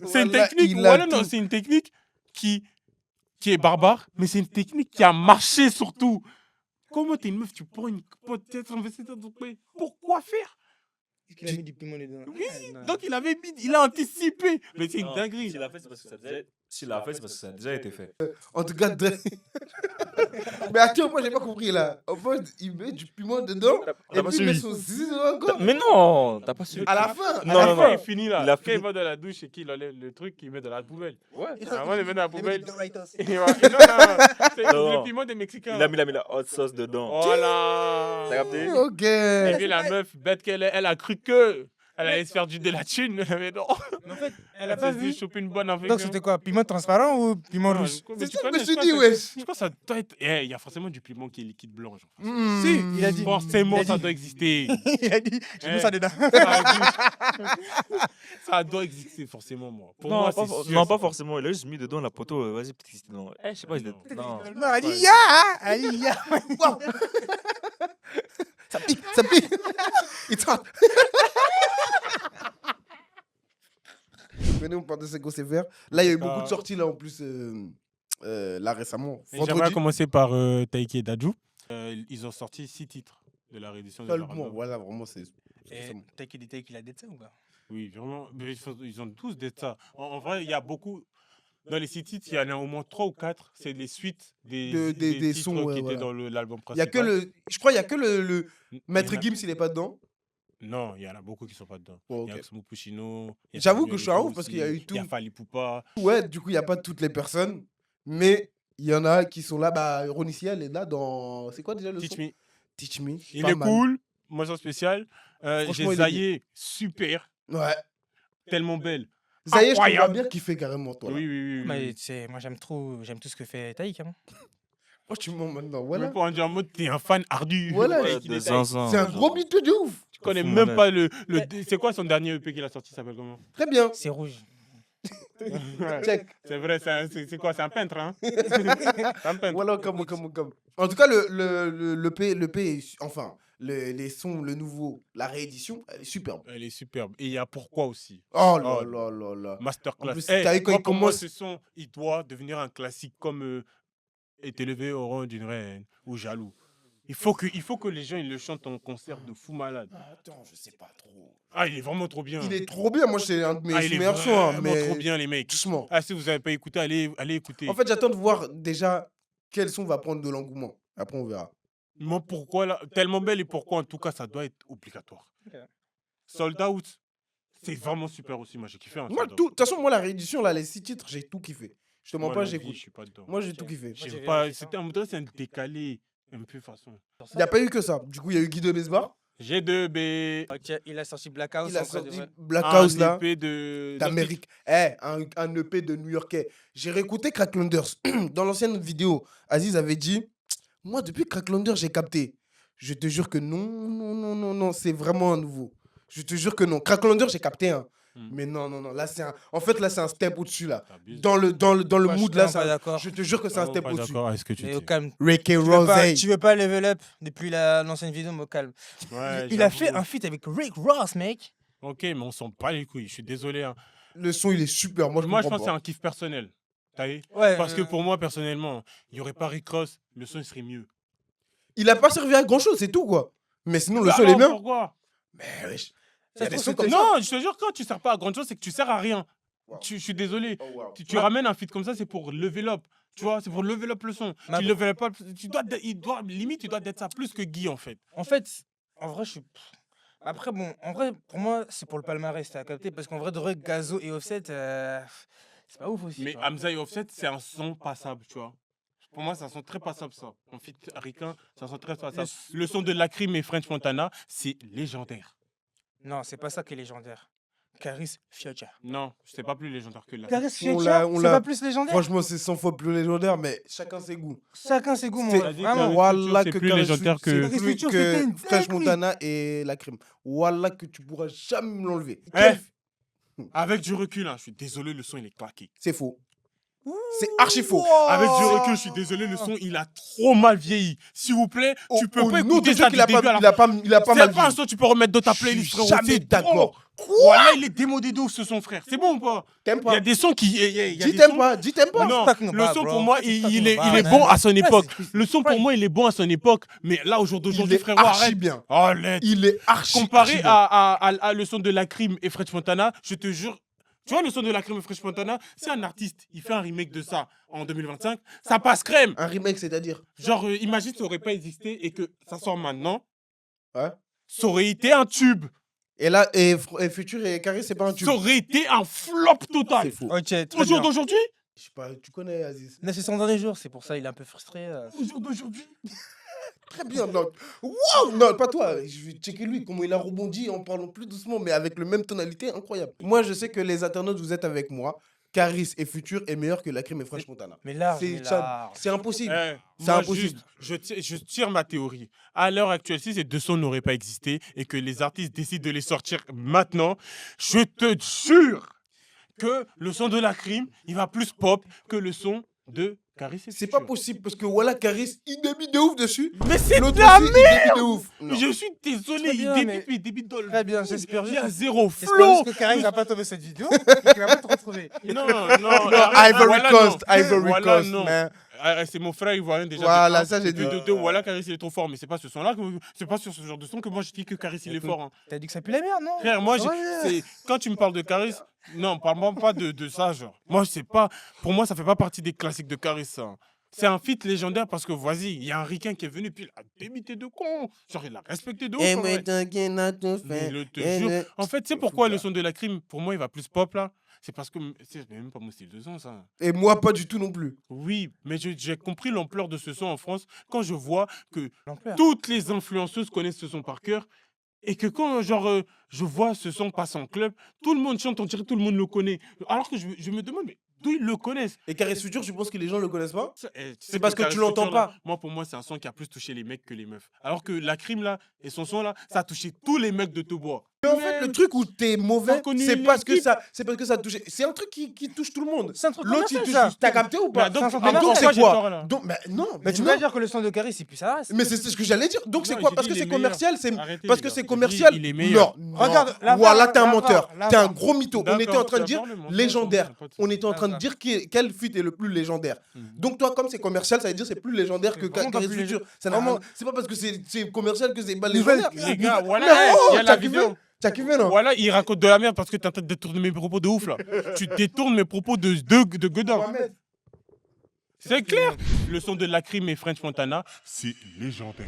c'est une Voilà, technique. il a Voilà, non, tout. c'est une technique qui est barbare, mais c'est une technique qui a marché surtout. Comment t'es une meuf, tu prends une tête investie dans ton pays? Pourquoi faire? Il a mis du piment dedans. Oui, Ah, non. donc il a anticipé. Mais c'est une Non, dinguerie. S'il l'a fait, c'est parce que ça a déjà... S'il l'a fait, c'est parce que ça a déjà été fait. En tout cas, mais attends, moi j'ai pas compris là. En fait, il met du piment dedans et puis il met son zizi encore. Mais non, t'as pas su. À la fin. Non, à la non, fin. non. Il finit là. Il a Quand fini. il va dans la douche et qu'il enlève le truc, il met dans la poubelle. Ouais. Avant de mettre dans la poubelle. dans la tasse. il va- Non, c'est Non, le non. piment des Mexicains. Il a mis la hot sauce dedans. Voilà. T'as capté? Ok. Et puis la meuf, bête qu'elle est, elle a cru que elle allait se faire du de la thune. Mais non. Mais en fait, elle Elle a pas s'est dit vu. choper une bonne infection. Donc c'était quoi? Piment transparent ou piment Non, rouge? mais C'est tu ça que je connais, me suis je dit, pense que- wesh. Je pense que ça doit être. Eh, il y a forcément du piment qui est liquide blanc. Genre. Hmm. Si, il a dit. Forcément, il a ça dit- doit exister. Il a dit, j'ai mis Eh. ça dedans. Ça doit exister forcément, moi. Pour Non, moi, pas, c'est sûr, non, c'est pas sûr. forcément. Il a juste mis dedans la poteau. Vas-y, peut-être que c'était dans. Eh, je sais pas, il était. Non. Non, elle a dit Ouais. ya! Elle a dit ya! Wow. Ça pique, ça pique. It's hot. Venez, on parle de Seko Sévère. Là, il y a eu beaucoup de sorties là en plus. Là récemment. Et J'aimerais Vendredi. commencer par Taiki et Dadju. Ils ont sorti 6 titres de la réédition de Seulement, Barano. voilà, vraiment, c'est. Et t'as qu'il détaille qu'il a dit ça ou pas? Oui, vraiment. Mais ils ont tous des ça. En vrai, il y a beaucoup. Dans les 6 titres, il y en a au moins 3 ou 4. C'est les suites des sons, titres ouais, qui étaient voilà. dans l'album Il y a que principal. je crois, il y a que le Il y Maître en a- Gims, il est pas dedans. Non, il y en a beaucoup qui sont pas dedans. Bon, Il y a ok. Oxmo Puccino, il y a J'avoue que Samuel je suis un Eto'o ouf parce qu'il y a aussi, eu il y a tout. Fally Poupa. Ouais, du coup, il n'y a pas toutes les personnes, mais il y en a qui sont là. Bah, Ronnie Siel est là dans. C'est quoi déjà le Teach son? Me. Teach Me. Il Pas est mal. cool. Mention spéciale. Franchement, J'ai il est Zaye, super. Ouais. Tellement belle. Zaye, je te vois Incroyable. bien kiffer carrément, toi. Là. Oui. Mais tu sais, moi, j'aime tout ce que fait Taïk. Hein. Oh, tu mens maintenant. Mais Voilà. pour en dire en mode, t'es un fan ardu. Voilà, Ouais, Ouais, qu'il de est zinzin. C'est un gros mytho de ouf. Tu connais Fou même malade. pas le. C'est quoi son dernier EP qu'il a sorti, il s'appelle comment? Très bien. C'est rouge. Ouais. Check. C'est vrai, c'est quoi? C'est un peintre, hein? C'est un peintre. Voilà, comme. En tout cas, le P est enfin, les sons, le nouveau, la réédition, elle est superbe. Elle est superbe. Et il y a pourquoi aussi. Oh là Oh, là là là. Masterclass. En plus, Eh, t'as vu quand moi, il pour moi, commence. ce son, il doit devenir un classique comme Est élevé au rang d'une reine ou Jaloux. Il faut que les gens ils le chantent en concert de fou malade. Attends, je sais pas trop. Ah, il est vraiment trop bien. Il est trop bien. Moi, c'est un de mes Ah, il est meilleurs sons. Hein, vraiment mais trop bien, les mecs. doucement. Ah, si vous n'avez pas écouté, allez écouter. En fait, j'attends de voir déjà quel son va prendre de l'engouement. Après, on verra. Moi, pourquoi là, tellement belle et pourquoi en tout cas ça doit être obligatoire. Ok. Sold Out, c'est vraiment super aussi. Moi, j'ai kiffé. Moi, de toute façon, moi, la réédition, là, les 6 titres, j'ai tout kiffé. Je te mens Moi, pas, la vie, j'écoute. je suis pas dedans. Moi, j'ai Ok. tout kiffé. Moi, j'ai J'aime pas. vérifié ça. C'était un modèle, c'est un décalé un peu façon. Il n'y a pas eu que ça. Du coup, il y a eu Guido Besbar. G2B. Ok, il a sorti Black House. Il a en vrai de sorti vrai. Black Un House, là. EP de D'Amérique. Un EP de New-Yorkais. J'ai réécouté Cracklanders. Dans l'ancienne vidéo, Aziz avait dit moi, depuis Cracklanders, j'ai capté. Je te jure que non, c'est vraiment un nouveau. Je te jure que non. Cracklanders, j'ai capté un. Mais non. Là, c'est un. En fait, là, c'est un step au-dessus, là. T'abuses. Dans le Moi, je mood, suis là, vraiment pas d'accord. je te jure que c'est un Vraiment step pas au-dessus. d'accord avec ce que tu Mais au dis. calme. Ricky Tu veux pas, Rose. tu veux pas level up depuis l'ancienne vidéo, mais au calme. Ouais, Il a fait j'avoue. un feat avec Rick Ross, mec. Ok, mais on s'en bat les couilles. Je suis désolé. Hein. Le son, il est super. Moi, je Moi, je comprends pense que c'est pas. un kiff personnel. T'as vu Ouais. Parce que pour moi, personnellement, il n'y aurait pas Rick Ross, le son il serait mieux. Il a pas servi à grand chose, c'est tout, quoi. Mais sinon, le Bah son, il est alors, bien. pourquoi Mais wesh. Ça, Il y a je des trouve sons que comme ça. Non, je te jure, quand tu sers pas à grand chose, c'est que tu sers à rien. Wow. Je suis désolé. Oh, wow. Tu ramènes un feat comme ça, c'est pour level up. Tu vois, c'est pour level up le son. Ma- Tu level pas, limite, tu dois être ça plus que Guy en fait. En fait, en vrai, je suis. Après, bon, en vrai, pour moi, c'est pour le palmarès, t'as capté. Parce qu'en vrai, de vrai, Gazo et Offset, c'est pas ouf aussi. Mais tu vois. Hamza et Offset, c'est un son passable, tu vois. Pour moi, c'est un son très passable, ça. En feat ricain, c'est un son très passable. Le son de Lacrim et French Montana, c'est légendaire. Non, c'est pas ça qui est légendaire. Caris Fiocha. Non, c'est pas plus légendaire que Lacrim. Caris On Fiocha, l'a- c'est pas plus légendaire. Franchement, c'est 100 fois plus légendaire, mais chacun ses goûts. Chacun ses goûts, mon C'est- gars. T'as dit Vraiment. Caris Wallah c'est que plus Caris légendaire Future, que- c'est Caris plus Future, que c'était une French dinguerie. Montana et la crime. Wallah que tu pourras jamais me l'enlever. Avec du recul, hein, je suis désolé, le son il est claqué. C'est faux. C'est archi faux. Avec du recul, je suis désolé, le son il a trop mal vieilli. S'il vous plaît, tu peux pas nom de écouter Dieu ça qu'il du a début à pas, la il a pas, il a pas mal C'est pas un vieilli. son que tu peux remettre dans ta Je suis playlist, frérot. jamais C'est d'accord. trop. Voilà, il est démodé de ouf ce son, frère. C'est bon ou pas? T'aimes Il y a pas. des sons qui. il y a Dis des t'aimes sons- pas. Dis t'aimes pas. Non, talking le about, son bro? pour moi, What you il talking est about, bon man? à son époque. c'est- Le son pour moi, il est bon à son époque. Mais là, aujourd'hui, Il est frérot, archi arrête. bien. Oh, laid. Il est archi Comparé archi bien. à le son de la crime et French Montana, je te jure. Tu vois, le son de la crime et French Montana, si un artiste il fait un remake de ça en 2025, ça passe crème. Un remake, c'est-à-dire. Genre, imagine ça aurait pas existé et que ça sort maintenant, Ouais. ça aurait été un tube. Et là, et Future et Caris, c'est pas un tube. Ça aurait été un flop C'est total. faux. Ok, très Au jour bien. d'aujourd'hui Je sais pas, tu connais Aziz. Là, c'est son dernier jour, c'est pour ça il est un peu frustré. Au jour d'aujourd'hui Très bien. Non. Wow, non, pas toi. Je vais checker lui, comment il a rebondi en parlant plus doucement, mais avec le même tonalité, incroyable. Moi, je sais que les internautes, vous êtes avec moi. Caris et Future est meilleur que la crime et French Montana. Mais là, C'est impossible. Eh, C'est moi, impossible. juste, je tire ma théorie. À l'heure actuelle, si ces deux sons n'auraient pas existé et que les artistes décident de les sortir maintenant, je te jure que le son de la crime, il va plus pop que le son de Caris et C'est Future. pas possible parce que voilà, Caris, il débite de ouf dessus. Mais c'est L'autre de la aussi, il débite de ouf. Non. Je suis désolé, Très il bien, débite, mais- mais il débite dans le... Très bien, j'espère Il y a juste- zéro J'espère flow. juste que Karim va pas tomber cette vidéo et qu'il va pas te retrouver. Non, Non, Ivory voilà, Coast, non. Ivory Voilà, Coast, non. man. c'est mon frère ivoirien déjà. Voilà, de un. ça, j'ai Et puis dit. de deux, voilà, Caris il est trop fort. Mais c'est pas ce son-là, c'est pas sur ce genre de son que moi je dis que Caris il est Écoute, fort. Hein. T'as dit que ça pue la merde, non? Frère, moi, Ouais. quand tu me parles de Caris, non, parle-moi pas de ça, genre. Moi, c'est pas, pour moi, ça fait pas partie des classiques de Caris, ça. Hein. C'est un feat légendaire parce que, vas-y, il y a un ricain qui est venu, puis il a débité de con. Genre, il a respecté de ouf. Et en moi, vrai. t'inquiète, n'a tout Mais fait. le te Et jure. le- En fait, tu sais Me pourquoi fous le pas. son de la crime, pour moi, il va plus pop, là? C'est parce que c'est même pas mon style de son, ça. Et moi, pas du tout non plus. Oui, mais j'ai compris l'ampleur de ce son en France quand je vois que L'ampleur. toutes les influenceuses connaissent ce son par cœur et que quand genre je vois ce son passer en club, tout le monde chante, on dirait que tout le monde le connaît. Alors que je me demande mais d'où ils le connaissent. Et Caris Futur, tu penses que les gens le connaissent pas? Tu sais C'est parce que Caris tu l'entends Futur, là, pas. moi, pour moi, c'est un son qui a plus touché les mecs que les meufs. Alors que la crime là et son son là, ça a touché tous les mecs de Tobois. Mais en fait, le truc où t'es mauvais, T'as connu c'est une parce que équipe. c'est parce que ça touche. C'est un truc qui touche tout le monde. C'est un truc L'autre, il commercial, touche. ça. T'as capté ou pas? donc, C'est un ah, son Donc pourquoi c'est j'ai tort, quoi? là Donc, non, Mais tu non. vas dire que le son de Caris, c'est plus sa race. Mais c'est ce que j'allais dire. Donc c'est Non, quoi? j'ai Parce dit que il est c'est commercial, c'est Arrêtez, parce les que gars. c'est J'ai commercial. dit, il est meilleur. Non, Regarde, non. la Voilà, barre, t'es un la menteur. barre, la T'es un barre. gros mytho. On était en train de dire légendaire. On était en train de dire quel feat est le plus légendaire. Donc toi, comme c'est commercial, ça veut dire c'est plus légendaire que Vraiment pas Caris plus Futur. Ça n'a Vraiment. rien- C'est pas parce que c'est commercial que c'est pas Nouvelle- légendaire. Les gars, voilà, Non, il y a la t'as kiffé? vidéo. T'as kiffé, non? Voilà, il raconte de la merde parce que t'es en train de détourner mes propos de ouf là. Tu détournes mes propos de Godin. Mohamed. C'est clair. Le son de la crime et French Montana, c'est légendaire.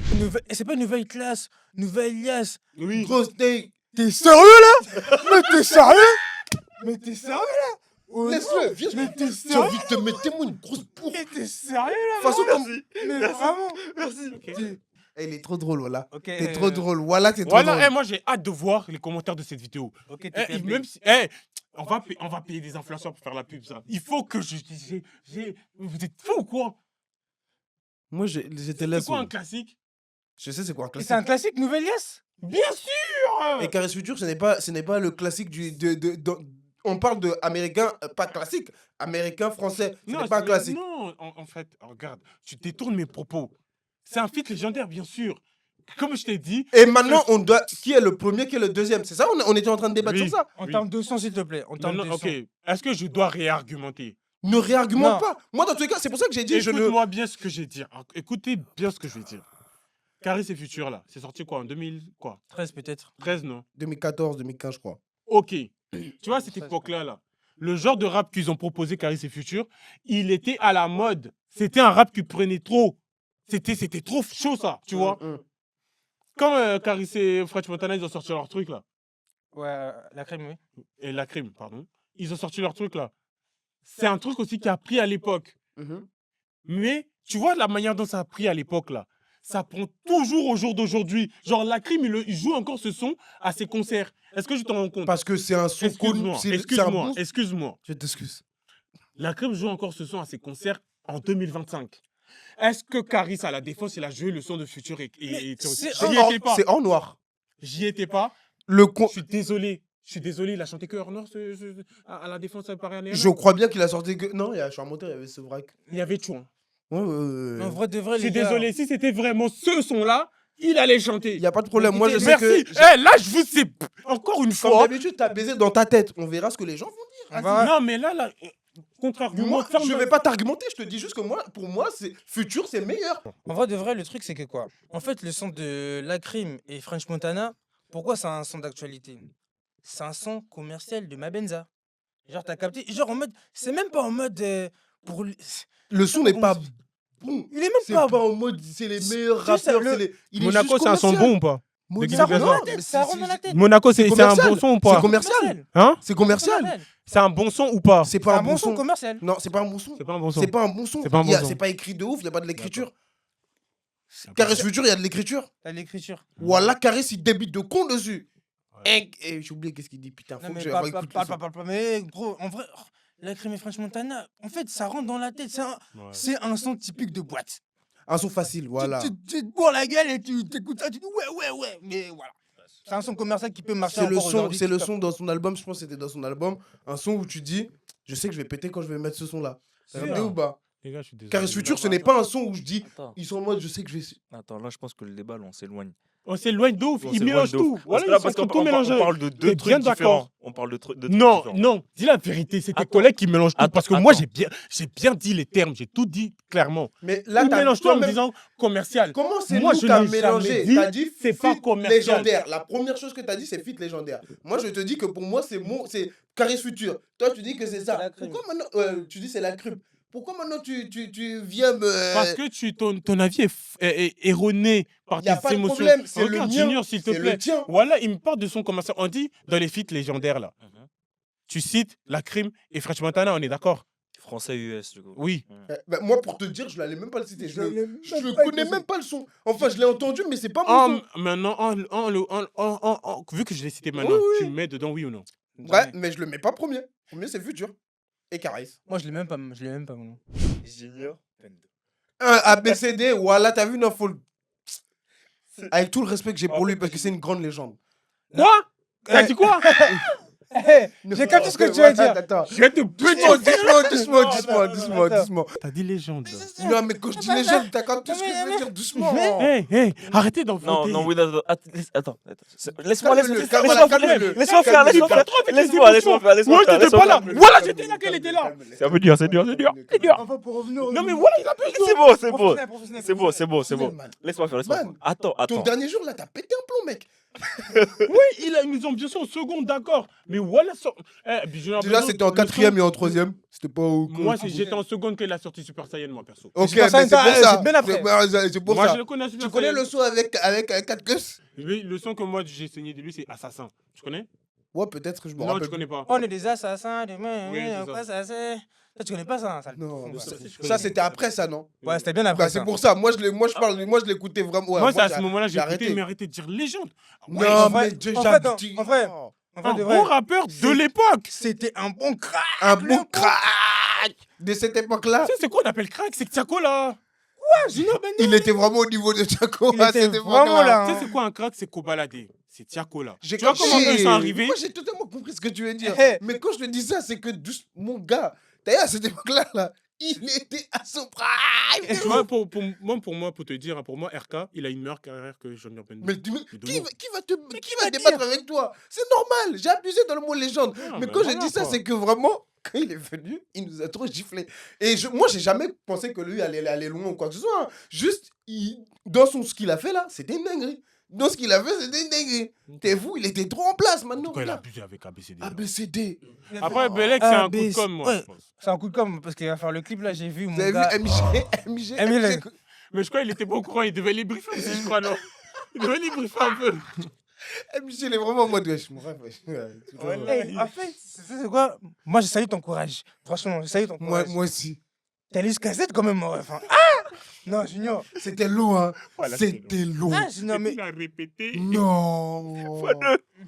Et c'est pas une nouvelle classe, nouvelle liasse. Oui. Gros steak. T'es sérieux là? Mais t'es sérieux? Mais t'es sérieux là? Oh, Laisse-le, viens. Mais t'es J'ai sérieux? envie de te mettre moi une grosse bourre. Mais t'es sérieux là? De toute façon, comme. Mais vraiment? Merci. Il est trop drôle, voilà. Ok. T'es trop drôle. Voilà, t'es trop Voilà, drôle. moi j'ai hâte de voir les commentaires de cette vidéo. Ok, Même si, on va payer des influenceurs pour faire la pub, ça. Il faut que vous êtes fous ou quoi? Moi, j'étais C'est laisse. quoi un classique? Je sais c'est quoi un Et classique. c'est un classique nouvelle liasse? Bien sûr. Et Caris Futur, ce n'est pas le classique on parle de américain, pas classique, américain, français. Ce n'est pas un classique. Non, en fait, regarde, tu détournes mes propos. C'est un feat légendaire, bien sûr. Comme je t'ai dit. Et maintenant, on doit. Qui est le premier, qui est le deuxième? C'est ça? On était en train de débattre Oui. sur ça. En Oui. termes de son, s'il te plaît. En termes Non, de ok. son. Est-ce que je dois réargumenter? Ne réargumente Non. pas. Moi, dans tous les cas, c'est pour ça que j'ai dit. Écoute-moi bien ce que j'ai dit. Alors, écoutez bien ce que je vais dire. Caris et Futur, là, c'est sorti quoi en 2000 quoi 13 peut-être. 13, non? 2014, 2015, je crois. Ok. Tu vois, à cette époque-là, là, le genre de rap qu'ils ont proposé, Caris et Futur, il était à la mode. C'était un rap qui prenait trop. C'était trop chaud, ça, tu vois. Quand Caris et French Montana, ils ont sorti leur truc, là, Ouais, la crème, oui. et la crime, pardon, ils ont sorti leur truc, là. C'est un truc aussi qui a pris à l'époque. Mais, tu vois la manière dont ça a pris à l'époque, là, ça prend toujours au jour d'aujourd'hui. Genre, la crime, il joue encore ce son à ses concerts. Est-ce que tu t'en rends compte? Parce que c'est un son connu. Excuse-moi, c'est un excuse-moi, bon- excuse-moi. Je t'excuse. La crime joue encore ce son à ses concerts en 2025. Est-ce que Caris, à la défense, il a joué le son de Futur et c'est J'y étais pas. C'est en noir. J'y étais pas. Le Je con... suis désolé. il a chanté que hors nord à la défense paris. Je crois bien qu'il a sorti que. Non, je suis remonté, il y avait ce vrac. Il y avait Chouin. Ouais. En vrai de vrai, Je les suis gars. désolé. Si c'était vraiment ce son-là, il allait chanter. Il n'y a pas de problème. Moi, je sais Merci. que. Là, je vous sais. Encore une Comme fois. d'habitude, t'as baisé dans ta tête. On verra ce que les gens vont dire. On va- Non, mais là, contre-argument. Moi, je vais pas t'argumenter. Je te dis juste que moi, pour moi, c'est Futur, c'est meilleur. En vrai de vrai, le truc, c'est que quoi? En fait, le son de Lacrim et French Montana, pourquoi c'est un son d'actualité? C'est un son commercial de Mabenza. Genre, t'as capté? Genre, en mode. C'est même pas en mode. Pour... Le son n'est pas Comment bon. Il est même C'est pas. pas en mode, c'est les meilleurs Tu sais, rappeurs. le- c'est les- il est Monaco, juste c'est un son commercial. bon ou pas? Monaco, Ça rentre dans la mais tête, ça rentre dans la tête. Monaco, c'est un commercial. bon son ou C'est pas? commercial. Hein? C'est commercial. C'est un bon son ou pas? C'est C'est pas un bon son commercial. Non, c'est pas un bon son. C'est pas un bon son. C'est pas un bon son. C'est pas un bon son. C'est pas écrit de ouf, il n'y a pas de l'écriture. Caris Futur, il y a de l'écriture. T'as l'écriture. Voilà, Caris, il débite de con dessus. Et j'ai oublié qu'est-ce qu'il dit, putain. Non, Faut que mais je parle réécoute pas, le son. parle pas. Mais gros, en vrai, Lacrim et French Montana, en fait, ça rentre dans la tête. C'est un son typique de boîte. Un son facile, voilà. Tu te bourres la gueule et tu t'écoutes ça, tu dis ouais. Mais voilà. C'est un son commercial qui peut marcher C'est le encore son, aujourd'hui, c'est tu le captes. son dans son album, je pense que c'était dans son album, un son où tu dis, je sais que je vais péter quand je vais mettre ce son-là. T'as C'est capté ça. ou pas? Les gars, je suis désolé. Caris Futur, ce n'est pas un son où je dis, Attends, ils sont en mode, je sais que je vais. attends, là je pense que le débat, là, on s'éloigne. On s'éloigne de ouf. On Ils s'éloigne mélangent de ouf. tout. Parce Voilà, que là, ils parce sont qu'on tout on mélangés. parle de deux T'es trucs bien différents. d'accord. On parle de trucs Non, différents. non, dis la vérité. C'est tes Attends. collègues qui mélangent tout. Parce que moi, Attends. j'ai bien dit les termes. J'ai tout dit clairement. Mais là, Ils mélangent tout en me toi-même- disant commercial. Comment c'est Moi, nous je qui a n'ai jamais mélangé? dit T'as dit c'est pas feat commercial. légendaire. La première chose que t'as dit, c'est feat légendaire. Moi, je te dis que pour moi, c'est Caris Futur. Toi, tu dis que c'est ça. la crime. Pourquoi maintenant tu dis c'est la crime? Pourquoi maintenant tu viens me... Parce que ton avis est erroné par Il n'y a tes pas de émotions. problème, c'est le Regarde, mien. Junior, s'il te C'est plaît. le tien. Voilà, il me parle de son commercial. On dit dans les feats légendaires, là. Mhm. Tu cites La Crime et French Montana, on est d'accord? Français US, du coup. Oui. Moi, pour te dire, je l'allais même pas le citer. Je l'ai le même pas connais écouté. même pas le son. Enfin, je l'ai entendu, mais c'est pas mon son. Maintenant, vu que je l'ai cité maintenant, Oui, tu me mets dedans, oui ou non? Ouais, mais je le mets pas premier. Premier, c'est Futur. Et Caris. Moi, je l'ai même pas, mon nom. Junior. Un ABCD, voilà, t'as vu, non, faut avec tout le respect que j'ai pour lui, parce que c'est une grande légende. Quoi? T'as dit quoi? J'ai capté ce que tu veux dire. Attends. Je vais te Doucement, Attends. doucement. T'as dit légende. Non, mais quand je dis légende, t'as capté ce que je veux dire, doucement. Hey, arrêtez d'en Non, vanter. non, oui, attends. Laisse-moi Calme-le, faire. calme-le. Laisse-moi faire. Calme-le. Laisse-moi faire. Moi, t'étais pas là. Voilà, j'étais là qu'elle était là. C'est un peu dur, c'est dur. Enfin, pour revenir au- Non, mais voilà, il a besoin. C'est bon. Man. Laisse-moi faire. Man. Attends. Ton dernier jour, là, t'as pété un plomb, mec. Oui, ils nous ont bien sûr en seconde, d'accord. Mais voilà, Déjà, c'était en quatrième et en troisième. C'était pas au. Moi, j'étais en seconde qu'il a sorti Super Saiyan, moi, perso. Ok, Super mais Saiyan, c'est pour c'est ça. bien après. C'est pour Moi, ça. je le connais, Super Tu connais Saiyan. le son avec 4 queues? Oui, le son que moi, j'ai saigné de lui, c'est Assassin. Tu connais? Ouais, peut-être que je me Non, rappelle. tu connais pas. On est des assassins, des mains, Oui, c'est quoi ça. ça c'est. Toi, tu connais pas ça, ça. Non, Ça, ça c'était après ça, non? Ouais, c'était bien après. Bah, c'est pour ça. Moi, je l'écoutais vraiment. Ouais, Moi, c'est à j'ai- ce moment-là, j'ai arrêté. écouté, mais arrêtez de dire légende. Non, en vrai- mais j'ai en jamais fait, dit- en vrai- Oh. En fait, Un de vrai, bon rappeur de l'époque. c'était un bon crack. Un bon crack de cette époque-là. Tu sais, c'est quoi on appelle crack? C'est Tiako, là. Junior Bendo. Il était vraiment au niveau de Chaco Il à était cette vraiment époque-là. là. Tu sais, c'est quoi un crack? C'est Kobalade. C'est Tiako, là. J'ai Tu vois comment eux sont arrivés? Moi, j'ai totalement compris ce que tu veux dire. Eh. Mais quand je te dis ça, c'est que mon gars, d'ailleurs, à cette époque-là, là, il était à son prime. Tu vois, pour moi, pour te dire, hein, pour moi, RK, il a une meilleure carrière que Junior Bendo. Mais de qui loin. va débattre avec toi? C'est normal, j'ai abusé dans le mot légende. Ah, mais ben quand j'ai voilà, dit ça, quoi. c'est que vraiment, quand il est venu, il nous a trop giflé. Et moi, j'ai jamais pensé que lui allait aller loin ou quoi que ce soit. Hein. Juste, dans ce qu'il a fait là, c'était une dinguerie. Dans ce qu'il a fait, c'était une dinguerie. T'es fou, il était trop en place maintenant. Quand il a Là. abusé avec ABCD. là. ABCD. Après, Belek, c'est un coup de com', moi, Ouais. je pense. C'est un coup de com' parce qu'il va faire le clip là, j'ai vu mon Vous avez vu gars. MG Mais je crois qu'il était pas au courant, il devait les briefer aussi, je crois, non? Il devait les briefer un peu. MG, il est vraiment en mode wesh, mon rêve, wesh. Ouais, Hey, en fait, c'est quoi? Moi, je salue ton courage. Franchement, je salue ton Moi, courage. moi aussi. T'es allé jusqu'à Z quand même, mon ref. Hein. Ah non, Junior. C'était long, hein. Voilà, C'était long. Ah, Junior, mais. Il a répété. Non. Z.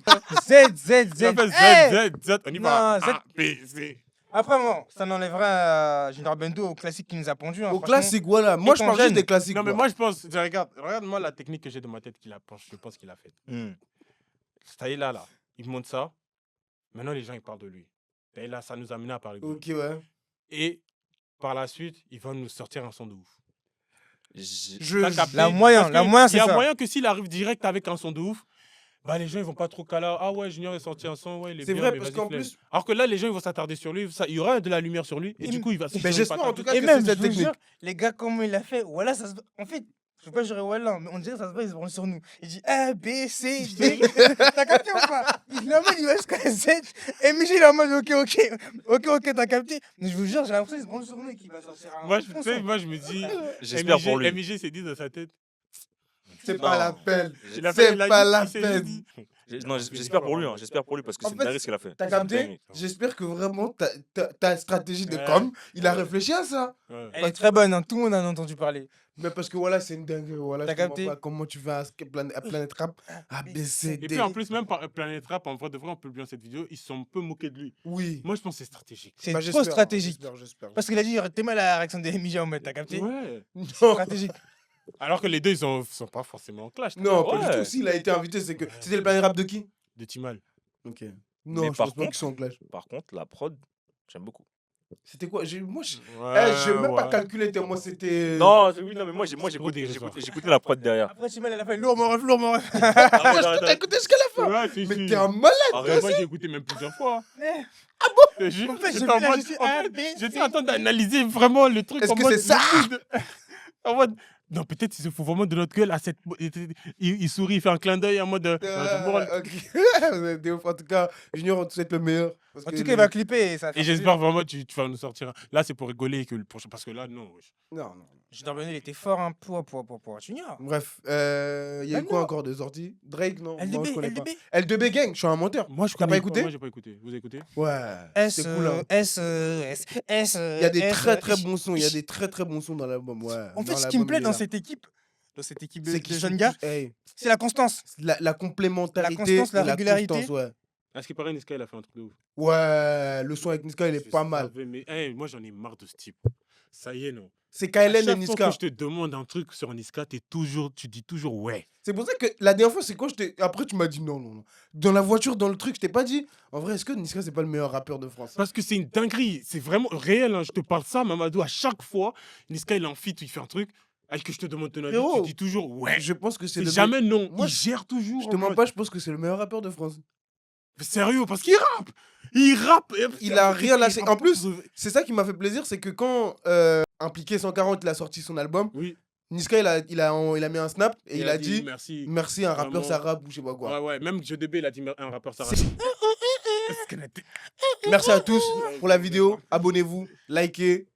Ça fait Hey Z, on y va. Non, Z. A, B, C. Après, bon, ça n'enlèvera Junior Bendo au classique qui nous a pondu. Hein, Au franchement. classique, voilà. Moi, je Étant parle juste jeune. des classiques. Non, mais quoi. moi, je pense, regarde-moi la technique que j'ai dans ma tête qu'il a, je pense qu'il a faite. Ça y est, là, il monte ça. Maintenant, les gens, ils parlent de lui. Et là, ça nous a amené à parler de lui. Ok, ouais. Et par la suite, il va nous sortir un son de ouf. Je. T'as capté? La moyen, Parce la que moyen, Il c'est y a ça. moyen que s'il arrive direct avec un son de ouf, bah les gens ils vont pas trop caler. Ah ouais, Junior est sorti un son, ouais, il est C'est bien, vrai, mais parce vas-y, qu'en flemme. plus. Alors que là, les gens ils vont s'attarder sur lui, il y aura de la lumière sur lui, et du coup il va. Mais j'espère en tout cas Et que même, c'est je cette vous technique. jure, les gars, comment il a fait, voilà, ça se... En fait, je peux pas jurer voilà, mais on dirait que ça se passe, ils se branchent sur nous. Il dit A, B, C, D. T'as capté ou pas? Il est en mode, il va jusqu'à Z. Et Michel, il est en mode, ok, t'as capté. Mais je vous jure, j'ai l'impression qu'il se branche sur nous et qu'il va sortir un. Moi, bon tu sais, son. moi je me dis, J'espère pour lui. MJ s'est dit dans sa tête. C'est pas la peine. Il a fait- C'est il a pas dit- la il s'est peine. dit- Non, j'espère pour lui, hein. J'espère pour lui parce que En c'est une fait, dinguerie ce qu'il a fait. T'as C'est une capté? dinguerie. J'espère que vraiment ta stratégie de Ouais. com, il a réfléchi à ça. Ouais. Elle est très bonne, hein, tout le monde en a entendu parler. Mais parce que voilà, c'est une dinguerie. Voilà, T'as je comprends capté? pas comment tu vas à Planète Rap, A, B, C, Et D. puis en plus, même par Planet Rap, en vrai de vrai, on peut le bien cette vidéo, ils se sont un peu moqués de lui. Oui. Moi je pense que c'est stratégique. C'est Bah, trop j'espère, stratégique. J'espère. Parce qu'il a dit, t'es mal à la réaction des Mija, t'as capté? Ouais. Non, Stratégique. Alors que les deux, ils sont pas forcément en clash. non, pas Ouais. du tout. S'il a été invité, c'est que. C'était le Planète Rap de qui? De Timal. Ok. Non, Mais je par pense pas qu'ils contre- sont en clash. Par contre, la prod, j'aime beaucoup. C'était quoi? Moi, je Ouais, n'ai même pas ouais. calculé tellement c'était. Non, oui, non, mais moi, trop dérisoire. j'écoutais la prod derrière. Après, Chimel, elle a fait lourd, mon ref, lourd, mon ref. Arrête, T'as arrête, arrête. écouté jusqu'à la fin. Ouais, si, Mais si. t'es un malade. Arrête. Moi, j'ai écouté même plusieurs fois. Eh. Je te jure, En fait, j'ai j'étais vu en là, mode- je suis en fait, A, B, j'étais C. en train d'analyser vraiment le truc. Est-ce en que mode c'est ça? le mood. En mode. Non, peut-être il se fout vraiment de notre gueule à cette. Il sourit, il fait un clin d'œil en mode. Ok. Vous êtes des ouf. En tout cas, Junior, on te souhaite le meilleur. Parce En que tout cas, il va clipper et ça va Et faire j'espère vraiment que tu vas nous sortir. Là, c'est pour rigoler que le prochain. Parce que là, non. wesh. Non, non. Junior Bernal, il était fort, hein, pour Junior. Bref, il y a eu Ben quoi non. encore de sorties? Drake, non? Moi, je LDB, connais pas. LDB. L2B Gang, je suis un menteur. Moi, je T'as connais pas écouté? Moi, j'ai pas écouté. Vous avez écouté? Ouais. S, C'est cool, hein. S. Il y a des très très bons sons. Il y a des très très bons sons dans l'album. Ouais. En fait, Dans ce qui me l'album, plaît il est dans là. cette équipe de, C'est de qu'ils jeunes sont gars, tous- hey, c'est la constance. la complémentarité. La constance, la et régularité. constance, ouais. À ce qui paraît, Niska, il a fait un truc de ouf. Ouais, le son avec Niska, il est Je pas mal. savais, mais hey, moi, j'en ai marre de ce type. Ça y est, non. C'est À KLN et chaque fois Niska. que je te demande un truc sur Niska, tu dis toujours ouais. C'est pour ça que la dernière fois, c'est quand je t'ai. Après, tu m'as dit non, non, non. Dans la voiture, dans le truc, je t'ai pas dit. En vrai, est-ce que Niska, c'est pas le meilleur rappeur de France? Parce que c'est une dinguerie. C'est vraiment réel. Hein. Je te parle ça, Mamadou. À chaque fois, Niska, il est en feat, il fait un truc. Et que je te demande ton avis, Frérot, tu dis toujours ouais. Je pense que c'est C'est le. jamais non. Moi, il gère toujours. Je en te mens mode- pas, je pense que c'est le meilleur rappeur de France. Mais sérieux, parce qu'il rappe. Il rappe. Il a rien lâché. rappe En plus, pour- c'est ça qui m'a fait plaisir, c'est que quand Impliqué 140, il a sorti son album, Oui. Niska, il a mis un snap et il a dit merci. merci, un rappeur, Vraiment. ça rappe ou je sais pas quoi. Ouais, ouais. Même JDB, il a dit un rappeur, ça rappe. C'est- Est-ce qu'elle était- Merci à tous pour la vidéo. Abonnez-vous, likez,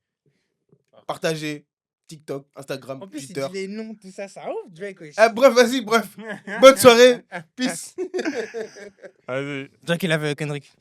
partagez. TikTok, Instagram, En plus, il Twitter. dit les noms, tout ça, ça ouf, Drake. wesh. Bref, vas-y, bref. Bonne soirée. Peace. Vas-y. Drake, il avait Kendrick.